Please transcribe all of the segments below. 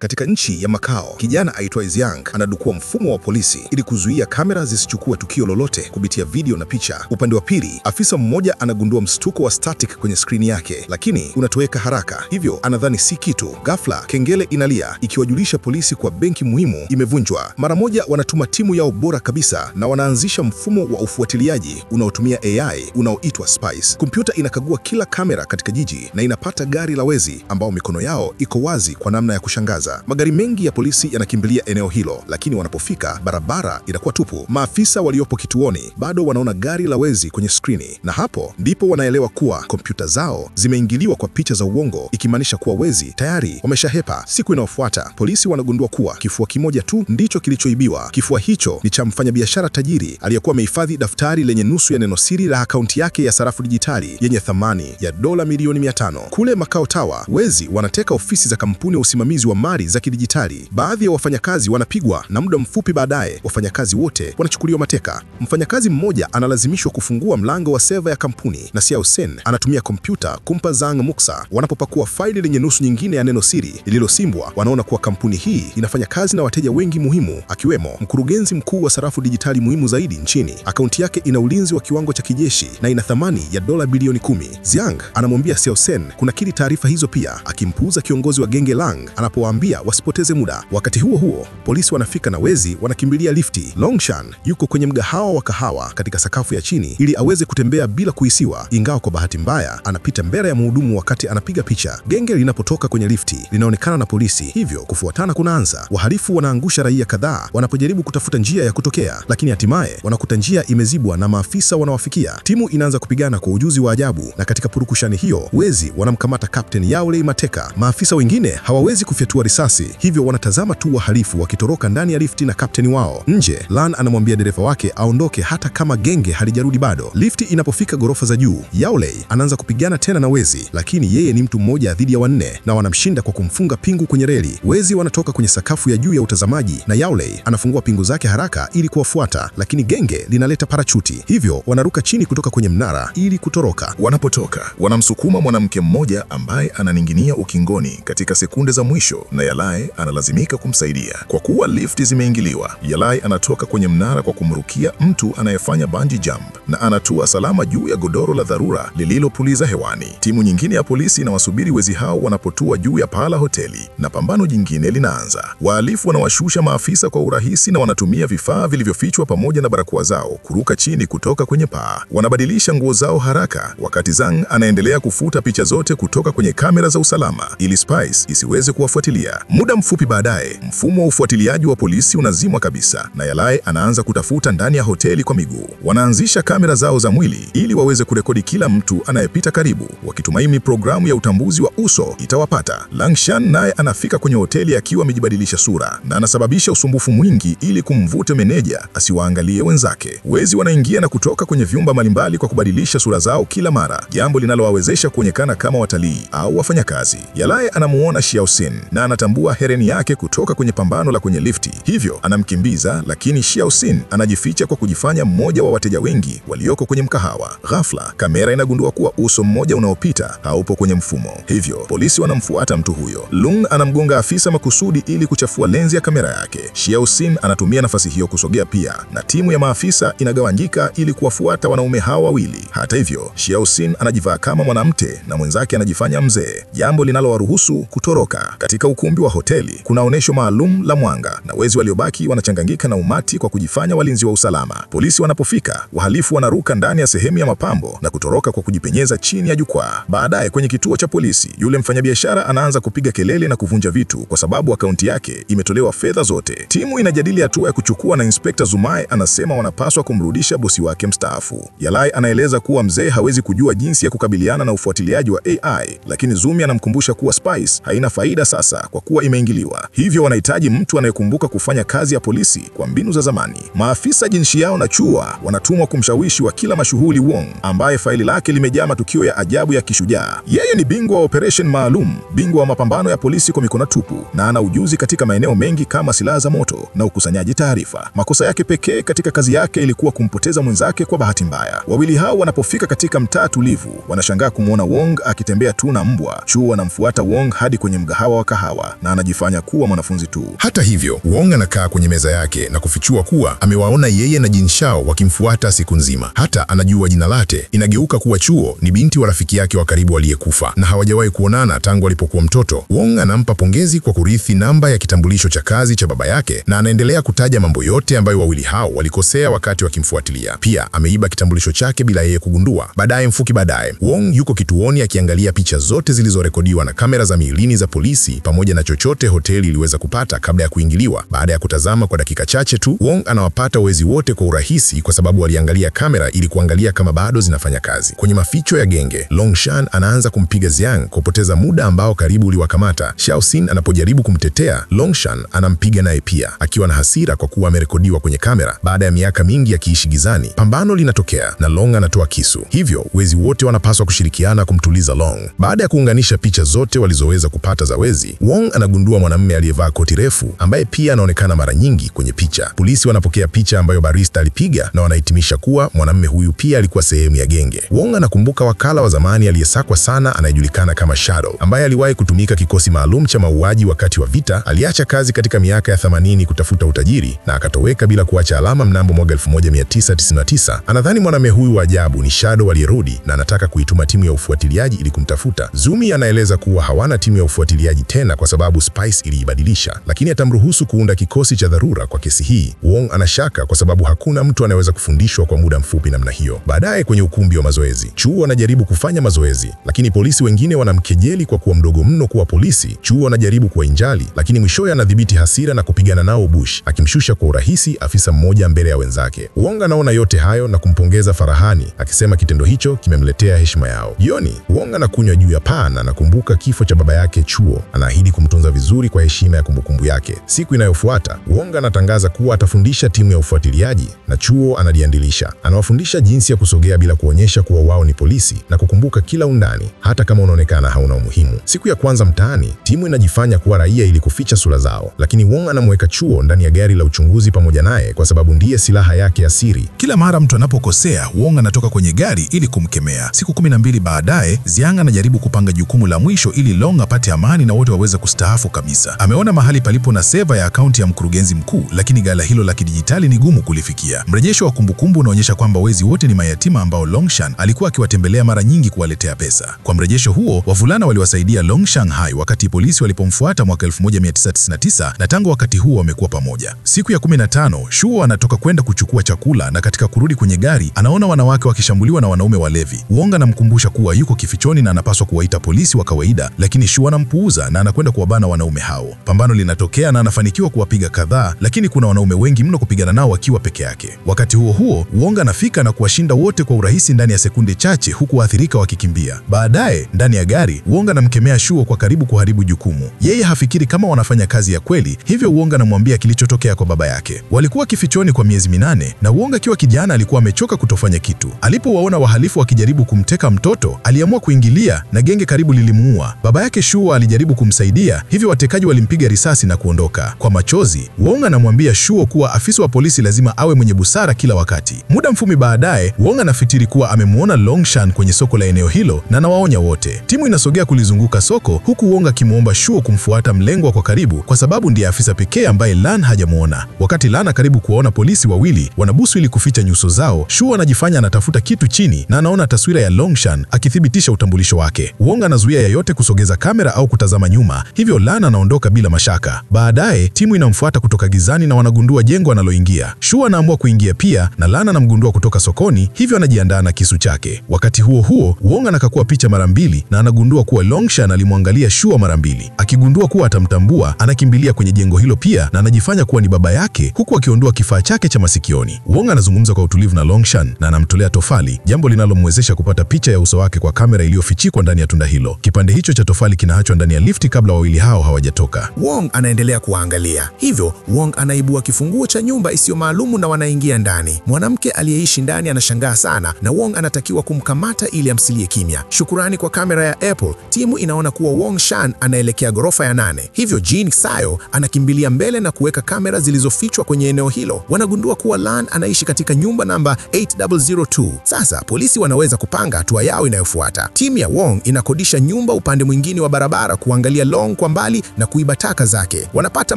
Katika nchi ya Macau, kijana aitwaye Xiang anadukua mfumo wa polisi ili kuzuia kamera zisichukue tukio lolote kupitia video na picha. Upande wa pili, afisa mmoja anagundua mshtuko wa static kwenye skrini yake, lakini unatoweka haraka, hivyo anadhani si kitu. Ghafla kengele inalia ikiwajulisha polisi kwa benki muhimu imevunjwa. Mara moja wanatuma timu yao bora kabisa na wanaanzisha mfumo wa ufuatiliaji unaotumia AI unaoitwa Spice. Kompyuta inakagua kila kamera katika jiji na inapata gari la wezi ambao mikono yao iko wazi kwa namna ya kushangaza. Magari mengi ya polisi yanakimbilia eneo hilo, lakini wanapofika barabara inakuwa tupu. Maafisa waliopo kituoni bado wanaona gari la wezi kwenye skrini, na hapo ndipo wanaelewa kuwa kompyuta zao zimeingiliwa kwa picha za uongo, ikimaanisha kuwa wezi tayari wameshahepa. Siku inayofuata polisi wanagundua kuwa kifua kimoja tu ndicho kilichoibiwa. Kifua hicho ni cha mfanyabiashara tajiri aliyekuwa amehifadhi daftari lenye nusu ya neno siri la akaunti yake ya sarafu dijitali yenye thamani ya dola milioni 500. Kule Macau Tower, wezi wanateka ofisi za kampuni ya usimamizi wa mali za kidijitali. Baadhi ya wafanyakazi wanapigwa na muda mfupi baadaye wafanyakazi wote wanachukuliwa mateka. Mfanyakazi mmoja analazimishwa kufungua mlango wa seva ya kampuni na Xiao Sen anatumia kompyuta kumpa Zhang muksa. Wanapopakua faili lenye nusu nyingine ya neno siri lililosimbwa, wanaona kuwa kampuni hii inafanya kazi na wateja wengi muhimu, akiwemo mkurugenzi mkuu wa sarafu dijitali muhimu zaidi nchini. Akaunti yake ina ulinzi wa kiwango cha kijeshi na ina thamani ya dola bilioni 10. Xiang anamwambia Xiao Sen kunakili taarifa hizo pia, akimpuuza kiongozi wa genge Lang anapowaambia wasipoteze muda. Wakati huo huo, polisi wanafika na wezi wanakimbilia lifti. Longshan yuko kwenye mgahawa wa kahawa katika sakafu ya chini ili aweze kutembea bila kuhisiwa, ingawa kwa bahati mbaya anapita mbele ya mhudumu wakati anapiga picha. Genge linapotoka kwenye lifti linaonekana na polisi, hivyo kufuatana kunaanza. Wahalifu wanaangusha raia kadhaa wanapojaribu kutafuta njia ya kutokea, lakini hatimaye wanakuta njia imezibwa na maafisa wanawafikia. Timu inaanza kupigana kwa ujuzi wa ajabu, na katika purukushani hiyo wezi wanamkamata Captain Yao Lei mateka. Maafisa wengine hawawezi kufyatua risasi, hivyo wanatazama tu wahalifu wakitoroka ndani ya lifti na kapteni wao. Nje, Lan anamwambia dereva wake aondoke hata kama genge halijarudi bado. Lifti inapofika ghorofa za juu, Yao Lei anaanza kupigana tena na wezi, lakini yeye ni mtu mmoja dhidi ya wanne na wanamshinda kwa kumfunga pingu kwenye reli. Wezi wanatoka kwenye sakafu ya juu ya utazamaji na Yao Lei anafungua pingu zake haraka ili kuwafuata, lakini genge linaleta parachuti, hivyo wanaruka chini kutoka kwenye mnara ili kutoroka. Wanapotoka, wanamsukuma mwanamke mmoja ambaye ananinginia ukingoni katika sekunde za mwisho, na Yalai analazimika kumsaidia. Kwa kuwa lifti zimeingiliwa, Yalai anatoka kwenye mnara kwa kumrukia mtu anayefanya bungee jump na anatua salama juu ya godoro la dharura lililopuliza hewani. Timu nyingine ya polisi inawasubiri wezi hao wanapotua juu ya paa la hoteli, na pambano jingine linaanza. Wahalifu wanawashusha maafisa kwa urahisi na wanatumia vifaa vilivyofichwa pamoja na barakoa zao kuruka chini kutoka kwenye paa. Wanabadilisha nguo zao haraka wakati Zhang anaendelea kufuta picha zote kutoka kwenye kamera za usalama ili Spice isiweze kuwafuatilia. Muda mfupi baadaye, mfumo wa ufuatiliaji wa polisi unazimwa kabisa na Yalai anaanza kutafuta ndani ya hoteli kwa miguu. Wanaanzisha kamera zao za mwili ili waweze kurekodi kila mtu anayepita karibu, wakitumaini programu ya utambuzi wa uso itawapata. Langshan naye anafika kwenye hoteli akiwa amejibadilisha sura na anasababisha usumbufu mwingi ili kumvuta meneja asiwaangalie wenzake. Wezi wanaingia na kutoka kwenye vyumba mbalimbali kwa kubadilisha sura zao kila mara, jambo linalowawezesha kuonekana kama watalii au wafanyakazi. Yalai anamuona Xiao Sen na anatambua hereni yake kutoka kwenye pambano la kwenye lifti, hivyo anamkimbiza, lakini Xiao Sen anajificha kwa kujifanya mmoja wa wateja wengi walioko kwenye mkahawa. Ghafla kamera inagundua kuwa uso mmoja unaopita haupo kwenye mfumo, hivyo polisi wanamfuata mtu huyo. Lung anamgonga afisa makusudi ili kuchafua lenzi ya kamera yake. Xiao Sen anatumia nafasi hiyo kusogea pia, na timu ya maafisa inagawanyika ili kuwafuata wanaume hawa wawili. Hata hivyo, Xiao Sen anajivaa kama mwanamke na mwenzake anajifanya mzee, jambo linalowaruhusu kutoroka. Katika ukumbi wa hoteli kuna onyesho maalum la mwanga na wezi waliobaki wanachanganyika na umati kwa kujifanya walinzi wa usalama. Polisi wanapofika, wahalifu wanaruka ndani ya sehemu ya mapambo na kutoroka kwa kujipenyeza chini ya jukwaa. Baadaye kwenye kituo cha polisi, yule mfanyabiashara anaanza kupiga kelele na kuvunja vitu kwa sababu akaunti yake imetolewa fedha zote. Timu inajadili hatua ya kuchukua na Inspekta Zumai anasema wanapaswa kumrudisha bosi wake mstaafu. Yalai anaeleza kuwa mzee hawezi kujua jinsi ya kukabiliana na ufuatiliaji wa AI, lakini Zumi anamkumbusha kuwa Spice haina faida sasa kwa kuwa imeingiliwa, hivyo wanahitaji mtu anayekumbuka kufanya kazi ya polisi kwa mbinu za zamani. Maafisa Jinshi Yao na Chua wanatumwa kumshawishi wakila mashuhuri Wong, ambaye faili lake limejaa matukio ya ajabu ya kishujaa. Yeye ni bingwa wa operation maalum, bingwa wa mapambano ya polisi kwa mikono tupu, na ana ujuzi katika maeneo mengi kama silaha za moto na ukusanyaji taarifa. Makosa yake pekee katika kazi yake ilikuwa kumpoteza mwenzake kwa bahati mbaya. Wawili hao wanapofika katika mtaa tulivu, wanashangaa kumwona Wong akitembea tu na mbwa. Chua anamfuata Wong hadi kwenye mgahawa wa kahawa. darasa na anajifanya kuwa mwanafunzi tu. Hata hivyo, Wong anakaa kwenye meza yake na kufichua kuwa amewaona yeye na Jin Shao wakimfuata siku nzima. Hata anajua jina lake. Inageuka kuwa Chuo ni binti wa rafiki yake wa karibu aliyekufa na hawajawahi kuonana tangu alipokuwa mtoto. Wong anampa pongezi kwa kurithi namba ya kitambulisho cha kazi cha baba yake na anaendelea kutaja mambo yote ambayo wawili hao walikosea wakati wakimfuatilia. Pia ameiba kitambulisho chake bila yeye kugundua. Mfuki baadaye, Wong yuko kituoni akiangalia picha zote zilizorekodiwa na kamera za miilini za polisi pamoja na chochote hoteli iliweza kupata kabla ya kuingiliwa. Baada ya kutazama kwa dakika chache tu, Wong anawapata wezi wote kwa urahisi kwa sababu waliangalia kamera ili kuangalia kama bado zinafanya kazi. Kwenye maficho ya genge, Longshan anaanza kumpiga Xiang kupoteza muda ambao karibu uliwakamata. Xiaoxin anapojaribu kumtetea, Longshan anampiga naye pia, akiwa na hasira kwa kuwa amerekodiwa kwenye kamera. Baada ya miaka mingi akiishi gizani, pambano linatokea na Long anatoa kisu. Hivyo wezi wote wanapaswa kushirikiana kumtuliza Long. Baada ya kuunganisha picha zote walizoweza kupata za wezi, Wong anagundua mwanamume aliyevaa koti refu ambaye pia anaonekana mara nyingi kwenye picha. Polisi wanapokea picha ambayo barista alipiga na wanahitimisha kuwa mwanamume huyu pia alikuwa sehemu ya genge. Wong anakumbuka wakala wa zamani aliyesakwa sana anayejulikana kama Shadow, ambaye aliwahi kutumika kikosi maalum cha mauaji wakati wa vita. Aliacha kazi katika miaka ya 80 kutafuta utajiri na akatoweka bila kuacha alama mnamo mwaka 1999. Anadhani mwanamume huyu wa ajabu ni Shadow aliyerudi na anataka kuituma timu ya ufuatiliaji ili kumtafuta. Zumi anaeleza kuwa hawana timu ya ufuatiliaji tena kwa sababu Spice iliibadilisha, lakini atamruhusu kuunda kikosi cha dharura kwa kesi hii. Wong anashaka kwa sababu hakuna mtu anayeweza kufundishwa kwa muda mfupi namna hiyo. Baadaye kwenye ukumbi wa mazoezi, Chuo anajaribu kufanya mazoezi, lakini polisi wengine wanamkejeli kwa kuwa mdogo mno kuwa polisi. Chuo anajaribu kuwainjali, lakini mwishowe anadhibiti hasira na kupigana nao bush, akimshusha kwa urahisi afisa mmoja mbele ya wenzake. Wong anaona yote hayo na kumpongeza Farahani, akisema kitendo hicho kimemletea heshima yao. Jioni, Wong anakunywa juu ya paa na anakumbuka kifo cha baba yake Chuo. Anaahidi kumtunza vizuri kwa heshima ya kumbukumbu yake. Siku inayofuata, Wong anatangaza kuwa atafundisha timu ya ufuatiliaji na Chuo anajiandilisha. Anawafundisha jinsi ya kusogea bila kuonyesha kuwa wao ni polisi na kukumbuka kila undani, hata kama unaonekana hauna umuhimu. Siku ya kwanza mtaani, timu inajifanya kuwa raia ili kuficha sura zao, lakini Wong anamweka Chuo ndani ya gari la uchunguzi pamoja naye kwa sababu ndiye silaha yake ya siri. Kila mara mtu anapokosea, Wong anatoka kwenye gari ili kumkemea. Siku 12 baadaye, Xiang anajaribu kupanga jukumu la mwisho ili Long apate amani na wote waweze kustaafu kabisa. Ameona mahali palipo na seva ya akaunti ya mkurugenzi mkuu, lakini ghala hilo la kidijitali ni gumu kulifikia. Mrejesho wa kumbukumbu unaonyesha kwamba wezi wote ni mayatima ambao Longshan alikuwa akiwatembelea mara nyingi kuwaletea pesa. Kwa mrejesho huo, wavulana waliwasaidia Long Shanghai wakati polisi walipomfuata mwaka 1999 na tangu wakati huo wamekuwa pamoja. Siku ya 15, Shuo anatoka kwenda kuchukua chakula na katika kurudi kwenye gari anaona wanawake wakishambuliwa na wanaume walevi. Wong anamkumbusha kuwa yuko kifichoni na anapaswa kuwaita polisi wa kawaida, lakini Shuo anampuuza na anakwenda kuwabana wanaume hao. Pambano linatokea na anafanikiwa kuwapiga kadhaa, lakini kuna wanaume wengi mno kupigana nao akiwa peke yake. Wakati huo huo, Wong anafika na kuwashinda wote kwa urahisi ndani ya sekunde chache huku waathirika wakikimbia. Baadaye, ndani ya gari, Wong anamkemea Shuo kwa karibu kuharibu jukumu. Yeye hafikiri kama wanafanya kazi ya kweli, hivyo Wong anamwambia kilichotokea kwa baba yake. Walikuwa kifichoni kwa miezi 8 na Wong akiwa kijana alikuwa amechoka kutofanya kitu. Alipowaona wahalifu wakijaribu kumteka mtoto, aliamua kuingilia na genge karibu lilimuua. Baba yake Shuo alijaribu kumsaidia, hivyo watekaji walimpiga risasi na kuondoka. Kwa machozi, Wong anamwambia Shuo kuwa afisa wa polisi lazima awe mwenye busara kila wakati. Muda mfupi baadaye, Wong anafikiri kuwa amemwona Longshan kwenye soko la eneo hilo na anawaonya wote. Timu inasogea kulizunguka soko huku Wong akimwomba Shuo kumfuata mlengwa kwa karibu kwa sababu ndiye afisa pekee ambaye Lan hajamuona. Wakati Lan karibu kuwaona polisi wawili wanabusu ili kuficha nyuso zao, Shuo anajifanya anatafuta kitu chini na anaona taswira ya Longshan akithibitisha utambulisho wake. Wong anazuia yeyote kusogeza kamera au kutazama nyuma, hivyo Lan anaondoka bila mashaka. Baadaye timu inamfuata kutoka gizani na wanagundua jengo analoingia. Shuo anaamua kuingia pia na Lan anamgundua kutoka sokoni, hivyo anajiandaa na kisu chake. Wakati huo huo, Wong anakakua picha mara mbili na anagundua kuwa Longshan alimwangalia Shuo mara mbili. Akigundua kuwa atamtambua, anakimbilia kwenye jengo hilo pia na anajifanya kuwa ni baba yake huku akiondoa kifaa chake cha masikioni. Wong anazungumza kwa utulivu na Longshan na anamtolea tofali, jambo linalomwezesha kupata picha ya uso wake kwa kamera iliyofichikwa ndani ya tunda hilo. Kipande hicho cha tofali kinaachwa ndani ya lifti kabla wawili hao hawajatoka. Wong anaendelea kuwaangalia. Hivyo Wong anaibua kifunguo cha nyumba isiyo maalumu na wanaingia ndani. Mwanamke aliyeishi ndani anashangaa sana na Wong anatakiwa kumkamata ili amsilie kimya. Shukurani kwa kamera ya Apple, timu inaona kuwa Wong Shan anaelekea ghorofa ya 8. Hivyo Jin Sayo anakimbilia mbele na kuweka kamera zilizofichwa kwenye eneo hilo. Wanagundua kuwa Lan anaishi katika nyumba namba 8002. Sasa polisi wanaweza kupanga hatua yao inayofuata. Timu ya Wong inakodisha nyumba upande mwingine wa barabara kuangalia Long Long kwa mbali na kuiba taka zake. Wanapata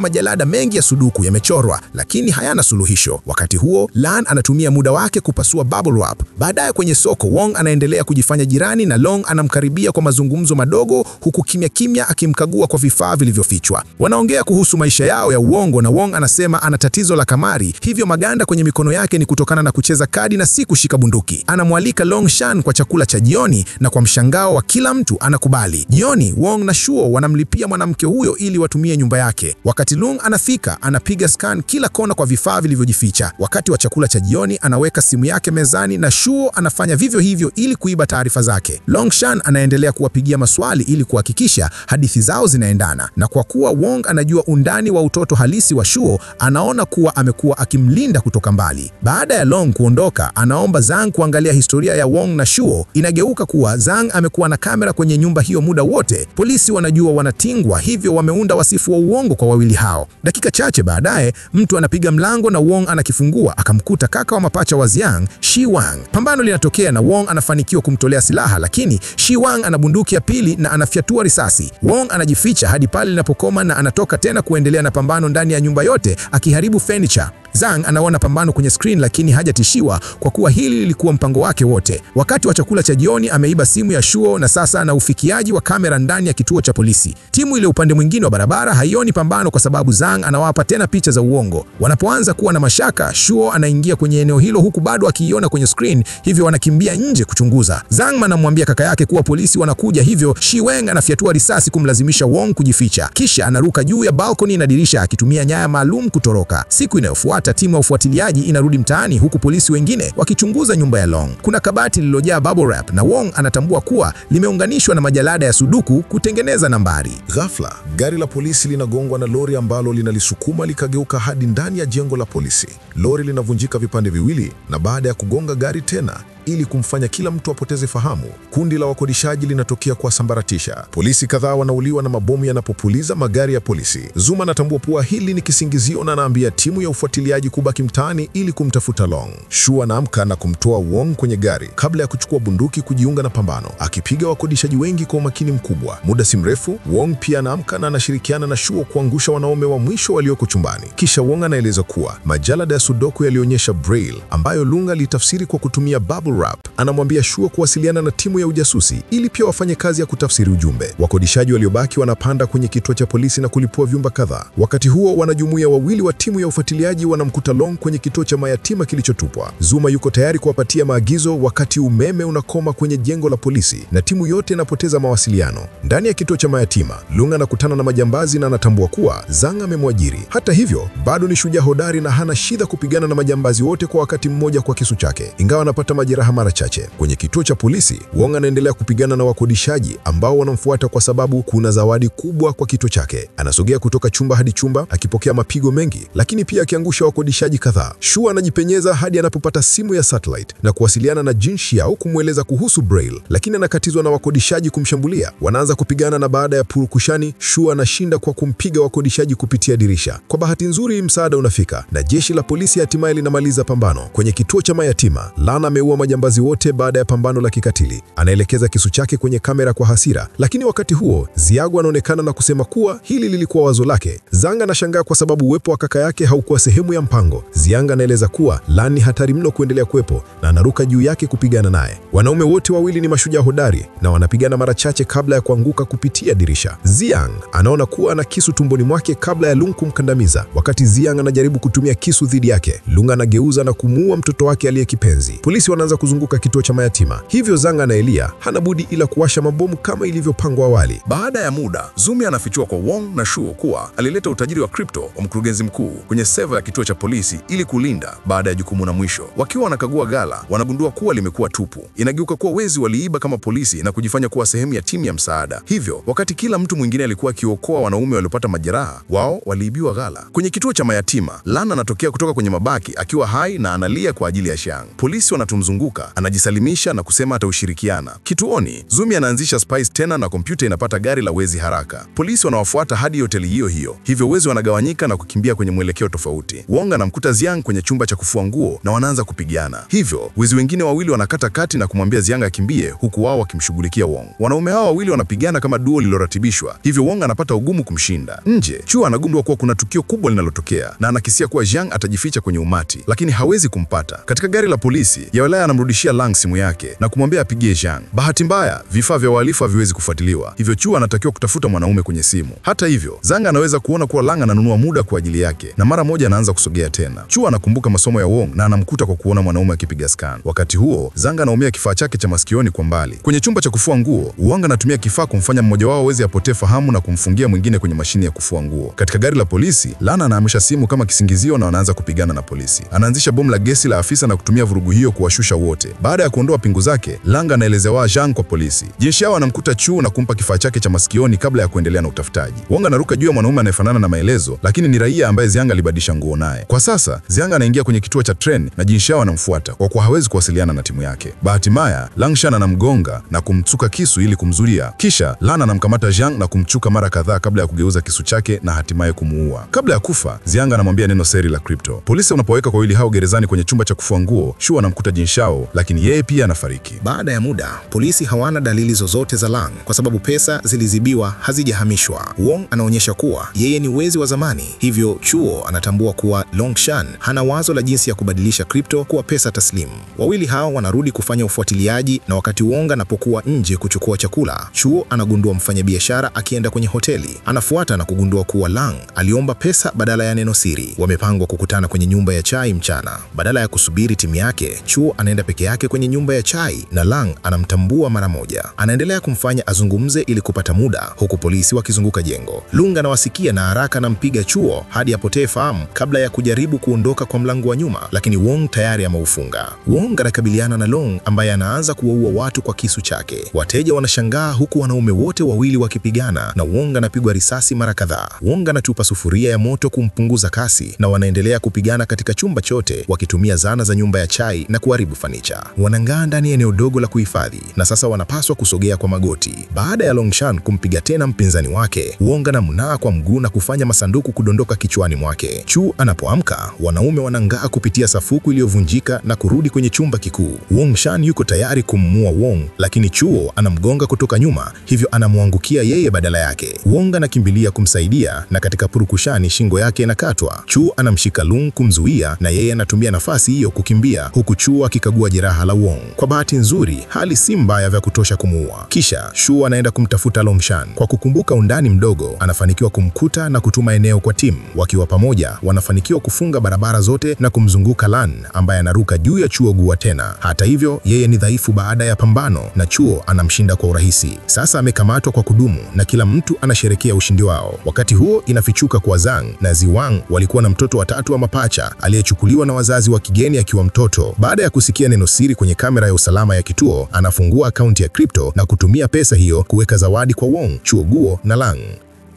majalada mengi ya sudoku yamechorwa, lakini hayana suluhisho. Wakati huo, Lan anatumia muda wake kupasua bubble wrap. Baadaye kwenye soko, Wong anaendelea kujifanya jirani na Long anamkaribia kwa mazungumzo madogo, huku kimya kimya akimkagua kwa vifaa vilivyofichwa. Wanaongea kuhusu maisha yao ya uongo na Wong anasema ana tatizo la kamari, hivyo maganda kwenye mikono yake ni kutokana na kucheza kadi na si kushika bunduki. Anamwalika Long Shan kwa chakula cha jioni na kwa mshangao wa kila mtu anakubali. Jioni, Wong na Shuo wanamlipia mwanamke huyo ili watumie nyumba yake. Wakati Lung anafika, anapiga scan kila kona kwa vifaa vilivyojificha. Wakati wa chakula cha jioni, anaweka simu yake mezani na Shuo anafanya vivyo hivyo ili kuiba taarifa zake. Long Shan anaendelea kuwapigia maswali ili kuhakikisha hadithi zao zinaendana, na kwa kuwa Wong anajua undani wa utoto halisi wa Shuo, anaona kuwa amekuwa akimlinda kutoka mbali. Baada ya Long kuondoka, anaomba Zhang kuangalia historia ya Wong na Shuo. Inageuka kuwa Zhang amekuwa na kamera kwenye nyumba hiyo muda wote. Polisi wanajua wanatingwa, hivyo wameunda wasifu wa uongo kwa wawili hao. Dakika chache baadaye, mtu anapiga mlango na Wong anakifungua, akamkuta kaka wa mapacha wa Xiang, Shi Wang. Pambano linatokea na Wong anafanikiwa kumtolea silaha, lakini Shi Wang ana bunduki ya pili na anafyatua risasi. Wong anajificha hadi pale linapokoma na anatoka tena kuendelea na pambano ndani ya nyumba yote akiharibu furniture. Zhang anaona pambano kwenye screen lakini hajatishiwa kwa kuwa hili lilikuwa mpango wake wote. Wakati wa chakula cha jioni, ameiba simu ya Shuo na sasa ana ufikiaji wa kamera ndani ya kituo cha polisi. Timu ile upande mwingine wa barabara haioni pambano kwa sababu Zhang anawapa tena picha za uongo. Wanapoanza kuwa na mashaka, Shuo anaingia kwenye eneo hilo huku bado akiiona kwenye screen, hivyo wanakimbia nje kuchunguza. Zhang anamwambia kaka yake kuwa polisi wanakuja, hivyo Shi Wang anafyatua risasi kumlazimisha Wong kujificha. Kisha anaruka juu ya balcony na dirisha akitumia nyaya maalum kutoroka. Siku inayofuata timu ya ufuatiliaji inarudi mtaani huku polisi wengine wakichunguza nyumba ya Long. Kuna kabati lililojaa bubble wrap na Wong anatambua kuwa limeunganishwa na majalada ya sudoku kutengeneza nambari. Ghafla, gari la polisi linagongwa na lori ambalo linalisukuma likageuka hadi ndani ya jengo la polisi. Lori linavunjika vipande viwili na baada ya kugonga gari tena ili kumfanya kila mtu apoteze fahamu, kundi la wakodishaji linatokea kuwasambaratisha. Polisi kadhaa wanauliwa na mabomu yanapopuliza magari ya polisi. Zuma anatambua kuwa hili ni kisingizio na anaambia timu ya ufuatiliaji kubaki mtaani ili kumtafuta Long. Shu anaamka na kumtoa Wong kwenye gari kabla ya kuchukua bunduki kujiunga na pambano, akipiga wakodishaji wengi kwa umakini mkubwa. Muda si mrefu, Wong pia anaamka na anashirikiana na Shu kuangusha wanaume wa mwisho walioko chumbani. Kisha Wong anaeleza kuwa majalada ya sudoku yalionyesha Braille ambayo Lung alitafsiri kwa kutumia bubble wrap. Anamwambia Shuo kuwasiliana na timu ya ujasusi ili pia wafanye kazi ya kutafsiri ujumbe. Wakodishaji waliobaki wanapanda kwenye kituo cha polisi na kulipua vyumba kadhaa. Wakati huo, wanajumuia wawili wa timu ya ufuatiliaji wanamkuta Long kwenye kituo cha mayatima kilichotupwa. Zuma yuko tayari kuwapatia maagizo wakati umeme unakoma kwenye jengo la polisi na timu yote inapoteza mawasiliano. Ndani ya kituo cha mayatima, Lung anakutana na majambazi na anatambua kuwa Zhang amemwajiri. Hata hivyo, bado ni shujaa hodari na hana shida kupigana na majambazi wote kwa wakati mmoja kwa kisu chake, ingawa anapata majeraha mara chache. Kwenye kituo cha polisi, Wong anaendelea kupigana na wakodishaji ambao wanamfuata kwa sababu kuna zawadi kubwa kwa kituo chake. Anasogea kutoka chumba hadi chumba akipokea mapigo mengi, lakini pia akiangusha wakodishaji kadhaa. Shu anajipenyeza hadi anapopata simu ya satellite na kuwasiliana na Jin Xiao kumweleza kuhusu Braille, lakini anakatizwa na wakodishaji kumshambulia. Wanaanza kupigana na baada ya purukushani, Shu anashinda kwa kumpiga wakodishaji kupitia dirisha. Kwa bahati nzuri, msaada unafika na jeshi la polisi hatimaye linamaliza pambano. Kwenye kituo cha mayatima, Lana ameua majambazi wote baada ya pambano la kikatili. Anaelekeza kisu chake kwenye kamera kwa hasira, lakini wakati huo Ziagu anaonekana na kusema kuwa hili lilikuwa wazo lake. Zhang anashangaa kwa sababu uwepo wa kaka yake haukuwa sehemu ya mpango. Ziang anaeleza kuwa Lan ni hatari mno kuendelea kuwepo na anaruka juu yake kupigana naye. Wanaume wote wawili ni mashujaa hodari na wanapigana mara chache kabla ya kuanguka kupitia dirisha. Ziang anaona kuwa ana kisu tumboni mwake kabla ya Lung kumkandamiza. Wakati Ziang anajaribu kutumia kisu dhidi yake, Lung anageuza na kumuua mtoto wake aliyekipenzi. Polisi wanaanza kuzunguka kituo cha mayatima, hivyo Zhang anaelia hana budi ila kuwasha mabomu kama ilivyopangwa awali. Baada ya muda, Zumi anafichua kwa Wong na Shuo kuwa alileta utajiri wa kripto wa mkurugenzi mkuu kwenye seva ya kituo cha polisi ili kulinda baada ya jukumu la mwisho. Wakiwa wanakagua ghala, wanagundua kuwa limekuwa tupu. Inageuka kuwa wezi waliiba kama polisi na kujifanya kuwa sehemu ya timu ya msaada. Hivyo, wakati kila mtu mwingine alikuwa akiokoa wanaume waliopata majeraha, wao waliibiwa ghala. Kwenye kituo cha mayatima, Lan anatokea kutoka kwenye mabaki akiwa hai na analia kwa ajili ya Xiang. Polisi wanatumzunguka anaondoka, anajisalimisha na kusema ataushirikiana. Kituoni, Zumi anaanzisha spice tena na kompyuta inapata gari la wezi haraka. Polisi wanawafuata hadi hoteli hiyo hiyo, hivyo wezi wanagawanyika na kukimbia kwenye mwelekeo tofauti. Wong anamkuta Xiang kwenye chumba cha kufua nguo na wanaanza kupigana. Hivyo wezi wengine wawili wanakata kati na kumwambia Xiang akimbie, huku wao wakimshughulikia Wong. Wanaume hao wawili wanapigana kama duo liloratibishwa, hivyo Wong anapata ugumu kumshinda. Nje, Chuo anagundua kuwa kuna tukio kubwa linalotokea na anakisia kuwa Xiang atajificha kwenye umati, lakini hawezi kumpata. Katika gari la polisi, Yawelai anamrudishia Lang simu yake na kumwambia apigie Xiang. Bahati mbaya, vifaa vya uhalifu haviwezi kufuatiliwa, hivyo Chuo anatakiwa kutafuta mwanaume kwenye simu. Hata hivyo, Zhang anaweza kuona kuwa Lang ananunua muda kwa ajili yake na mara moja anaanza kusogea tena. Chuo anakumbuka masomo ya Wong na anamkuta kwa kuona mwanaume akipiga scan. Wakati huo, Zhang anaumia kifaa chake cha masikioni kwa mbali. Kwenye chumba cha kufua nguo, Wong anatumia kifaa kumfanya mmoja wao aweze apotee fahamu na kumfungia mwingine kwenye mashine ya kufua nguo. Katika gari la polisi, Lan anaamsha simu kama kisingizio na wanaanza kupigana na polisi. Anaanzisha bomu la gesi la afisa na kutumia vurugu hiyo kuwashusha wote. Baada ya kuondoa pingu zake, Lang anaelezewa Zhang kwa polisi. Jin Xiao anamkuta Chu na kumpa kifaa chake cha masikioni kabla ya kuendelea na utafutaji. Wong anaruka juu ya mwanaume anayefanana na maelezo, lakini ni raia ambaye Xiang alibadilisha nguo naye. Kwa sasa, Xiang anaingia kwenye kituo cha tren na Jin Xiao anamfuata kwa kuwa hawezi kuwasiliana na timu yake. Bahati mbaya, Lang Shan anamgonga na kumtsuka kisu ili kumzuia. Kisha Lan anamkamata Zhang na kumchuka mara kadhaa kabla ya kugeuza kisu chake na hatimaye kumuua. Kabla ya kufa, Xiang anamwambia neno siri la crypto. Polisi wanapoweka kwa wawili hao gerezani kwenye chumba cha kufua nguo, Shu anamkuta Jin Xiao, lakini yeye pia anafariki. Baada ya muda, polisi hawana dalili zozote za Lang kwa sababu pesa zilizibiwa hazijahamishwa. Wong anaonyesha kuwa yeye ni wezi wa zamani, hivyo Chuo anatambua kuwa Longshan hana wazo la jinsi ya kubadilisha crypto kuwa pesa taslimu. Wawili hao wanarudi kufanya ufuatiliaji, na wakati Wong anapokuwa nje kuchukua chakula, Chuo anagundua mfanyabiashara akienda kwenye hoteli. Anafuata na kugundua kuwa Lang aliomba pesa badala ya neno siri. Wamepangwa kukutana kwenye nyumba ya chai mchana. Badala ya kusubiri timu yake, Chuo anaenda peke yake kwenye nyumba ya chai na Lang anamtambua mara moja. Anaendelea kumfanya azungumze ili kupata muda, huku polisi wakizunguka jengo. Lung anawasikia na haraka anampiga Chuo hadi apotee fahamu kabla ya kujaribu kuondoka kwa mlango wa nyuma, lakini Wong tayari ameufunga. Wong anakabiliana na Long ambaye anaanza kuwaua watu kwa kisu chake. Wateja wanashangaa huku wanaume wote wawili wakipigana na Wong anapigwa risasi mara kadhaa. Wong anatupa sufuria ya moto kumpunguza kasi na wanaendelea kupigana katika chumba chote wakitumia zana za nyumba ya chai na kuharibu fanicha. Wanang'aa ndani ya eneo dogo la kuhifadhi na sasa wanapaswa kusogea kwa magoti. Baada ya Longshan kumpiga tena mpinzani wake, Wong anamnaa kwa mguu na kufanya masanduku kudondoka kichwani mwake. Chu anapoamka, wanaume wanang'aa kupitia safuku iliyovunjika na kurudi kwenye chumba kikuu. Longshan yuko tayari kummuua Wong, lakini Chuo anamgonga kutoka nyuma, hivyo anamwangukia yeye badala yake. Wong anakimbilia kumsaidia na katika purukushani shingo yake inakatwa. Chu anamshika Lung kumzuia na yeye anatumia nafasi hiyo kukimbia, huku Chu akikagua jeraha la Wong. Kwa bahati nzuri, hali si mbaya vya kutosha kumuua. Kisha Shu anaenda kumtafuta Longshan. Kwa kukumbuka undani mdogo, anafanikiwa kumkuta na kutuma eneo kwa timu. Wakiwa pamoja, wanafanikiwa kufunga barabara zote na kumzunguka Lan ambaye anaruka juu ya Chuo gua tena. Hata hivyo, yeye ni dhaifu baada ya pambano na Chuo anamshinda kwa urahisi. Sasa amekamatwa kwa kudumu na kila mtu anasherekea ushindi wao. Wakati huo inafichuka kwa Zhang na Ziwang walikuwa na mtoto wa tatu wa mapacha aliyechukuliwa na wazazi wa kigeni akiwa mtoto. Baada ya kusikia neno siri kwenye kamera ya usalama ya kituo, anafungua akaunti ya crypto na kutumia pesa hiyo kuweka zawadi kwa Wong, Chuo Guo na Lang.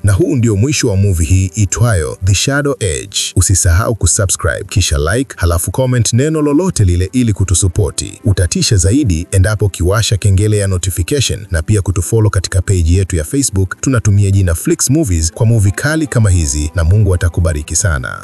Na huu ndio mwisho wa movie hii itwayo The Shadow Edge. Usisahau kusubscribe kisha like, halafu comment neno lolote lile ili kutusupoti. Utatisha zaidi endapo ukiwasha kengele ya notification na pia kutufollow katika page yetu ya Facebook. Tunatumia jina Flix Movies kwa movie kali kama hizi na Mungu atakubariki sana.